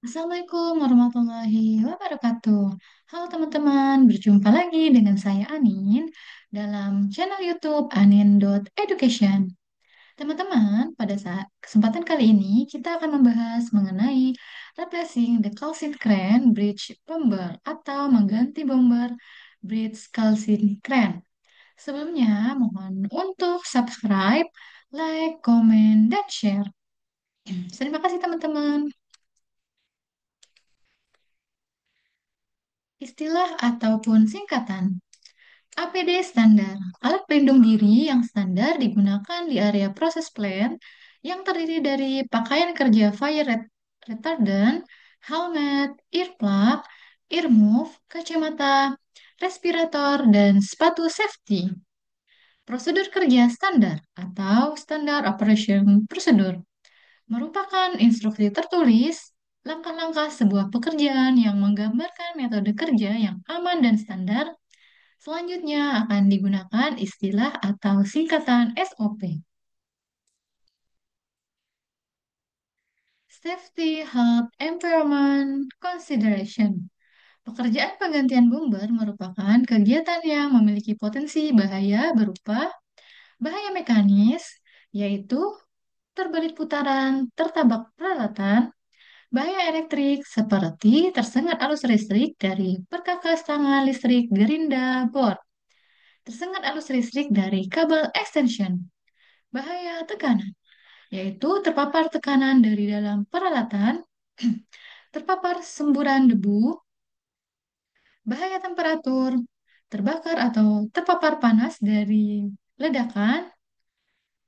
Assalamualaikum warahmatullahi wabarakatuh. Halo teman-teman, berjumpa lagi dengan saya Anin dalam channel YouTube anin.education. Teman-teman, pada saat kesempatan kali ini kita akan membahas mengenai replacing the calcine crane bridge bomber atau mengganti bomber bridge calcine crane. Sebelumnya, mohon untuk subscribe, like, comment, dan share. Terima kasih teman-teman. Istilah ataupun singkatan. APD standar, alat pelindung diri yang standar digunakan di area proses plant yang terdiri dari pakaian kerja retardant, helmet, earplug, earmuff, kacamata, respirator, dan sepatu safety. Prosedur kerja standar atau standard operation procedure merupakan instruksi tertulis langkah-langkah sebuah pekerjaan yang menggambarkan metode kerja yang aman dan standar. Selanjutnya akan digunakan istilah atau singkatan SOP. Safety, Health, Environment, Consideration. Pekerjaan penggantian bomber merupakan kegiatan yang memiliki potensi bahaya berupa bahaya mekanis, yaitu terbelit putaran, tertabak peralatan, bahaya elektrik seperti tersengat arus listrik dari perkakas tangan listrik gerinda board, tersengat arus listrik dari kabel extension, bahaya tekanan, yaitu terpapar tekanan dari dalam peralatan, terpapar semburan debu, bahaya temperatur, terbakar atau terpapar panas dari ledakan,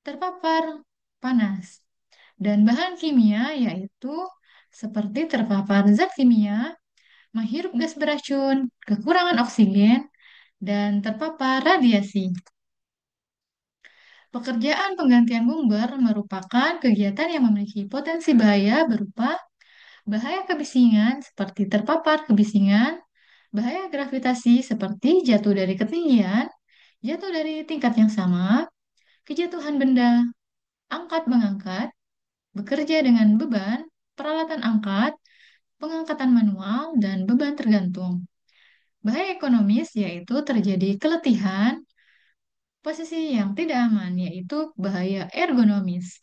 terpapar panas, dan bahan kimia yaitu seperti terpapar zat kimia, menghirup gas beracun, kekurangan oksigen, dan terpapar radiasi. Pekerjaan penggantian bomber merupakan kegiatan yang memiliki potensi bahaya berupa bahaya kebisingan seperti terpapar kebisingan, bahaya gravitasi seperti jatuh dari ketinggian, jatuh dari tingkat yang sama, kejatuhan benda, angkat mengangkat, bekerja dengan beban, peralatan angkat, pengangkatan manual, dan beban tergantung. Bahaya ekonomis yaitu terjadi keletihan, posisi yang tidak aman yaitu bahaya ergonomis.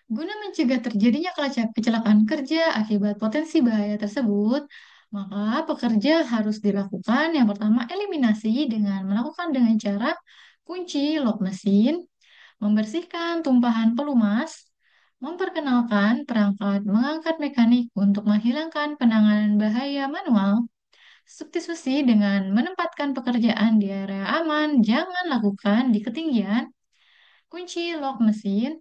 Guna mencegah terjadinya kecelakaan kerja akibat potensi bahaya tersebut, maka pekerja harus dilakukan yang pertama eliminasi dengan cara kunci lock mesin, membersihkan tumpahan pelumas, memperkenalkan perangkat mengangkat mekanik untuk menghilangkan penanganan bahaya manual, substitusi dengan menempatkan pekerjaan di area aman, jangan lakukan di ketinggian, kunci lock mesin,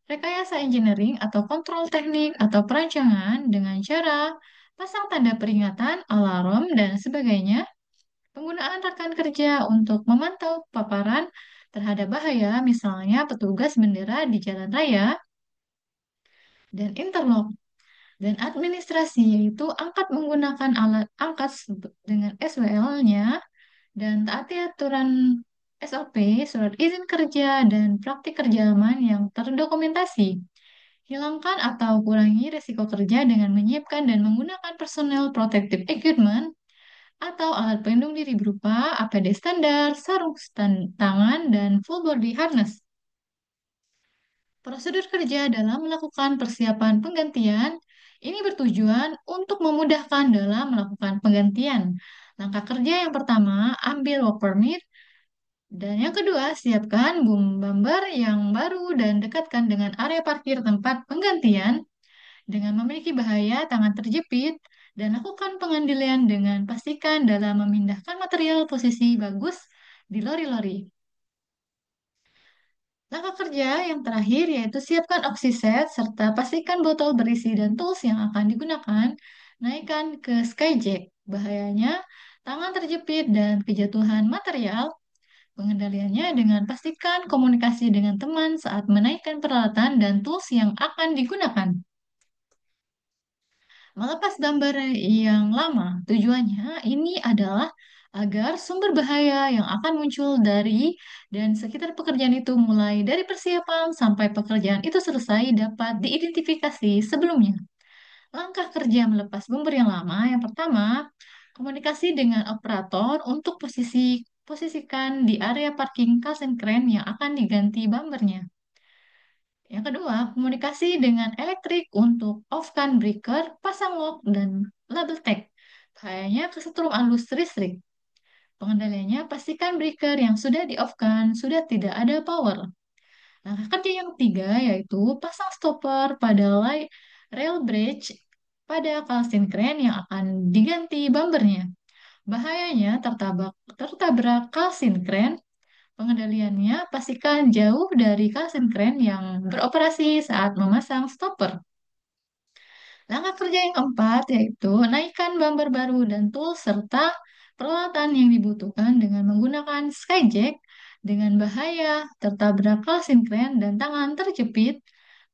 rekayasa engineering atau kontrol teknik atau perancangan dengan cara pasang tanda peringatan, alarm, dan sebagainya. Penggunaan rekan kerja untuk memantau paparan terhadap bahaya, misalnya petugas bendera di jalan raya, dan interlock. Dan administrasi, yaitu angkat menggunakan alat angkat dengan SWL-nya, dan taati aturan SOP, surat izin kerja, dan praktik kerja aman yang terdokumentasi. Hilangkan atau kurangi risiko kerja dengan menyiapkan dan menggunakan personal protective equipment atau alat pelindung diri berupa APD standar, sarung tangan, dan full body harness. Prosedur kerja dalam melakukan persiapan penggantian ini bertujuan untuk memudahkan dalam melakukan penggantian. Langkah kerja yang pertama, ambil work permit, dan yang kedua, siapkan boom bumper yang baru dan dekatkan dengan area parkir tempat penggantian. Dengan memiliki bahaya tangan terjepit, dan lakukan pengendalian dengan pastikan dalam memindahkan material posisi bagus di lori-lori. Langkah kerja yang terakhir yaitu siapkan oxiset serta pastikan botol berisi dan tools yang akan digunakan. Naikkan ke skyjack. Bahayanya, tangan terjepit dan kejatuhan material. Pengendaliannya dengan pastikan komunikasi dengan teman saat menaikkan peralatan dan tools yang akan digunakan. Melepas gambar yang lama, tujuannya ini adalah agar sumber bahaya yang akan muncul dari dan sekitar pekerjaan itu mulai dari persiapan sampai pekerjaan itu selesai dapat diidentifikasi sebelumnya. Langkah kerja melepas bumper yang lama, yang pertama, komunikasi dengan operator untuk posisikan di area parking kalsen kren yang akan diganti bumpernya. Yang kedua, komunikasi dengan elektrik untuk off-kan breaker, pasang lock, dan label tag. Bahayanya kesetrum arus listrik. Pengendaliannya, pastikan breaker yang sudah di-off-kan sudah tidak ada power. Langkah kerja yang ketiga yaitu pasang stopper pada rail bridge pada kalsin kren yang akan diganti bumpernya. Bahayanya tertabrak kalsin kren. Pengendaliannya pastikan jauh dari kalsin kren yang beroperasi saat memasang stopper. Langkah kerja yang keempat yaitu naikkan bumper baru dan tools serta peralatan yang dibutuhkan dengan menggunakan skyjack dengan bahaya tertabrak kalsin kren dan tangan terjepit.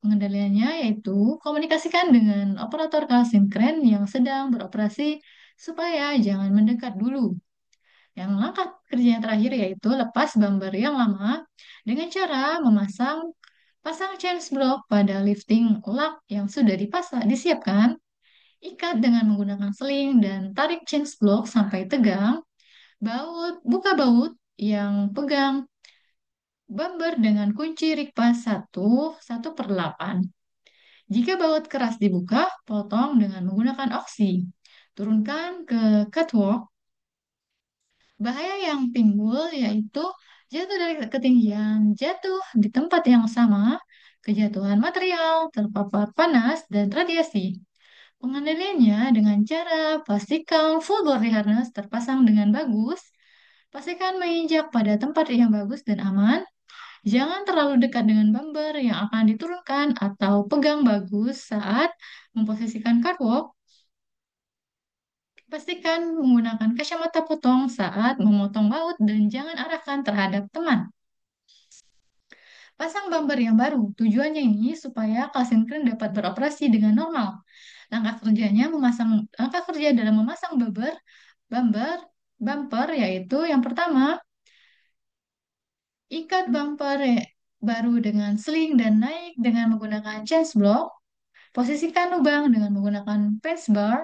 Pengendaliannya yaitu komunikasikan dengan operator kalsin kren yang sedang beroperasi supaya jangan mendekat dulu. Yang langkah kerja yang terakhir yaitu lepas bumper yang lama dengan cara pasang change block pada lifting lock yang sudah disiapkan, ikat dengan menggunakan seling dan tarik change block sampai tegang, buka baut yang pegang bumper dengan kunci rikpas 1/8. Jika baut keras dibuka, potong dengan menggunakan oksi. Turunkan ke catwalk. Bahaya yang timbul yaitu jatuh dari ketinggian, jatuh di tempat yang sama, kejatuhan material, terpapar panas, dan radiasi. Pengendaliannya dengan cara pastikan full body harness terpasang dengan bagus, pastikan menginjak pada tempat yang bagus dan aman, jangan terlalu dekat dengan bumper yang akan diturunkan atau pegang bagus saat memposisikan catwalk. Pastikan menggunakan kacamata potong saat memotong baut dan jangan arahkan terhadap teman. Pasang bumper yang baru. Tujuannya ini supaya kalsin kren dapat beroperasi dengan normal. Langkah kerja dalam memasang bumper, bumper yaitu yang pertama, ikat baru dengan sling dan naik dengan menggunakan change block. Posisikan lubang dengan menggunakan fence bar.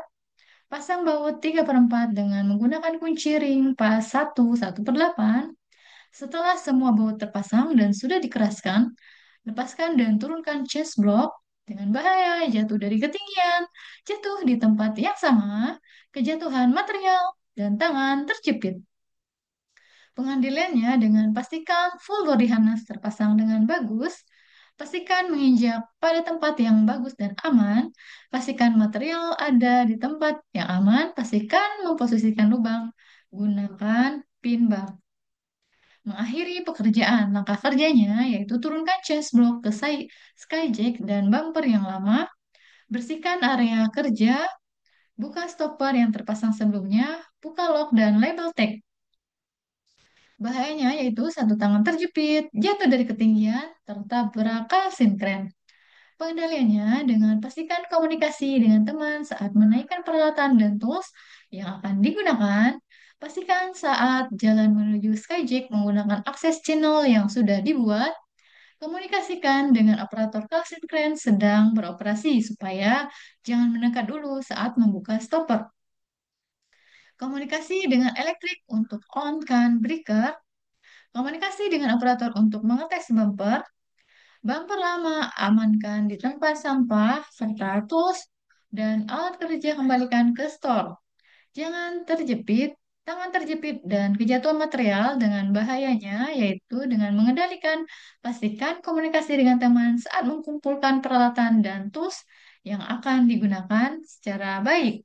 Pasang baut 3/4 dengan menggunakan kunci ring pas 1/8. Setelah semua baut terpasang dan sudah dikeraskan, lepaskan dan turunkan chest block dengan bahaya jatuh dari ketinggian, jatuh di tempat yang sama, kejatuhan material, dan tangan terjepit. Pengambilannya dengan pastikan full body harness terpasang dengan bagus, pastikan menginjak pada tempat yang bagus dan aman, pastikan material ada di tempat yang aman, pastikan memposisikan lubang, gunakan pin bar. Mengakhiri pekerjaan, langkah kerjanya yaitu turunkan chest block ke skyjack dan bumper yang lama, bersihkan area kerja, buka stopper yang terpasang sebelumnya, buka lock dan label tag. Bahayanya yaitu satu tangan terjepit, jatuh dari ketinggian, tertabrak kalsin kren. Pengendaliannya dengan pastikan komunikasi dengan teman saat menaikkan peralatan dan tools yang akan digunakan. Pastikan saat jalan menuju Skyjack menggunakan akses channel yang sudah dibuat. Komunikasikan dengan operator kalsin kren sedang beroperasi supaya jangan mendekat dulu saat membuka stopper. Komunikasi dengan elektrik untuk on-kan breaker. Komunikasi dengan operator untuk mengetes bumper lama amankan di tempat sampah, serta tools dan alat kerja kembalikan ke store. Jangan tangan terjepit dan kejatuhan material dengan bahayanya, yaitu dengan mengendalikan, pastikan komunikasi dengan teman saat mengumpulkan peralatan dan tools yang akan digunakan secara baik.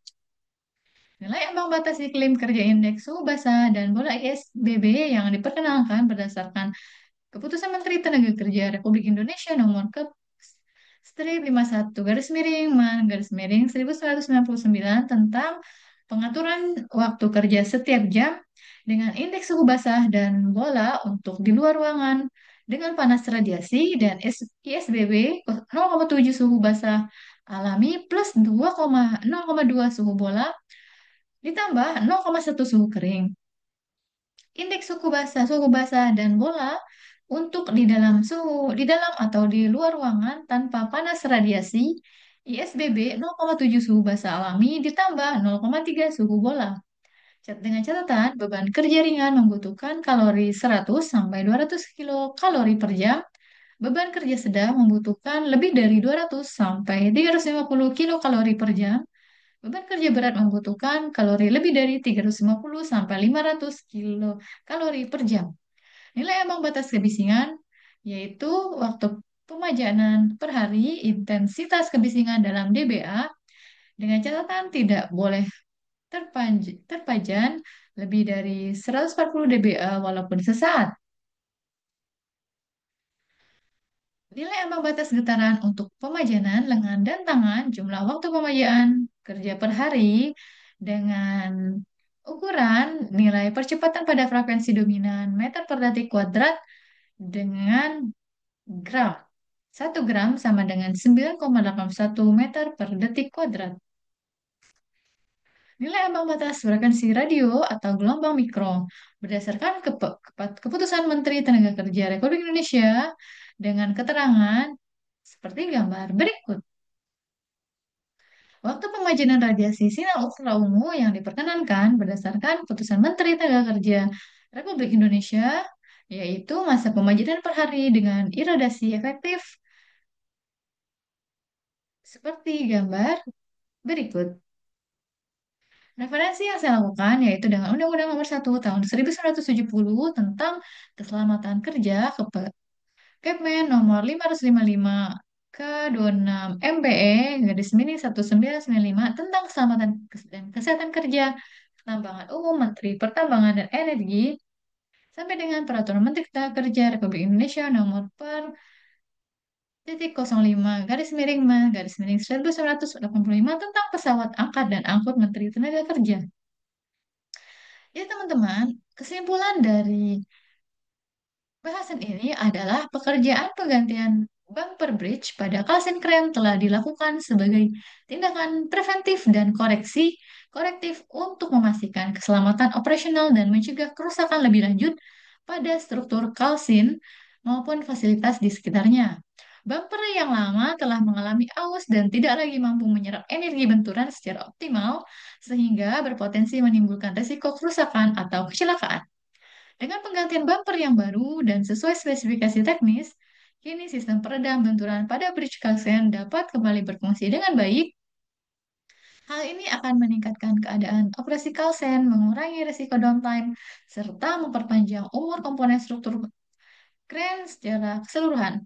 Nilai ambang batas iklim kerja indeks suhu basah dan bola ISBB yang diperkenalkan berdasarkan Keputusan Menteri Tenaga Kerja Republik Indonesia nomor ke strip 51 garis miring man garis miring 1999 tentang pengaturan waktu kerja setiap jam dengan indeks suhu basah dan bola untuk di luar ruangan dengan panas radiasi dan ISBB 0,7 suhu basah alami plus 0,2 suhu bola ditambah 0,1 suhu kering. Indeks suhu basah dan bola untuk di dalam atau di luar ruangan tanpa panas radiasi ISBB 0,7 suhu basah alami ditambah 0,3 suhu bola. Dengan catatan, beban kerja ringan membutuhkan kalori 100 sampai 200 kilokalori per jam. Beban kerja sedang membutuhkan lebih dari 200 sampai 350 kilokalori per jam. Beban kerja berat membutuhkan kalori lebih dari 350 sampai 500 kilokalori per jam. Nilai ambang batas kebisingan yaitu waktu pemajanan per hari, intensitas kebisingan dalam dBA, dengan catatan tidak boleh terpajan lebih dari 140 dBA walaupun sesaat. Nilai ambang batas getaran untuk pemajanan lengan dan tangan, jumlah waktu pemajaan kerja per hari dengan ukuran nilai percepatan pada frekuensi dominan meter per detik kuadrat dengan gram. 1 gram sama dengan 9,81 meter per detik kuadrat. Nilai ambang batas frekuensi radio atau gelombang mikro berdasarkan keputusan Menteri Tenaga Kerja Republik Indonesia dengan keterangan seperti gambar berikut. Waktu pemajanan radiasi sinar ultraviolet yang diperkenankan berdasarkan keputusan Menteri Tenaga Kerja Republik Indonesia yaitu masa pemajanan per hari dengan iradiasi efektif seperti gambar berikut. Referensi yang saya lakukan yaitu dengan Undang-Undang Nomor 1 Tahun 1970 tentang Keselamatan Kerja Kepmen Nomor 555 ke 26 MPE garis miring 1995 tentang keselamatan dan kesehatan kerja Pertambangan Umum Menteri Pertambangan dan Energi sampai dengan Peraturan Menteri Tenaga Kerja Republik Indonesia Nomor per titik 05 garis miring garis miring 1985 tentang pesawat angkat dan angkut Menteri Tenaga Kerja. Ya teman-teman, kesimpulan dari bahasan ini adalah pekerjaan penggantian bumper bridge pada kalsen krem telah dilakukan sebagai tindakan preventif dan korektif untuk memastikan keselamatan operasional dan mencegah kerusakan lebih lanjut pada struktur kalsin maupun fasilitas di sekitarnya. Bumper yang lama telah mengalami aus dan tidak lagi mampu menyerap energi benturan secara optimal, sehingga berpotensi menimbulkan risiko kerusakan atau kecelakaan. Dengan penggantian bumper yang baru dan sesuai spesifikasi teknis, kini sistem peredam benturan pada bridge kalsen dapat kembali berfungsi dengan baik. Hal ini akan meningkatkan keadaan operasi kalsen, mengurangi risiko downtime, serta memperpanjang umur komponen struktur kren secara keseluruhan.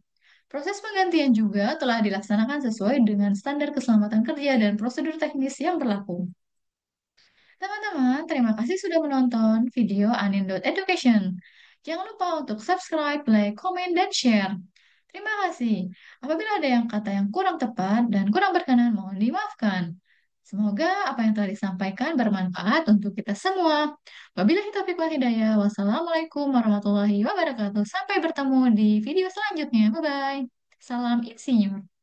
Proses penggantian juga telah dilaksanakan sesuai dengan standar keselamatan kerja dan prosedur teknis yang berlaku. Teman-teman, terima kasih sudah menonton video Anin.education. Jangan lupa untuk subscribe, like, komen, dan share. Terima kasih. Apabila ada kata yang kurang tepat dan kurang berkenan, mohon dimaafkan. Semoga apa yang telah disampaikan bermanfaat untuk kita semua. Wabillahi taufiq wal hidayah. Wassalamualaikum warahmatullahi wabarakatuh. Sampai bertemu di video selanjutnya. Bye-bye. Salam insinyur.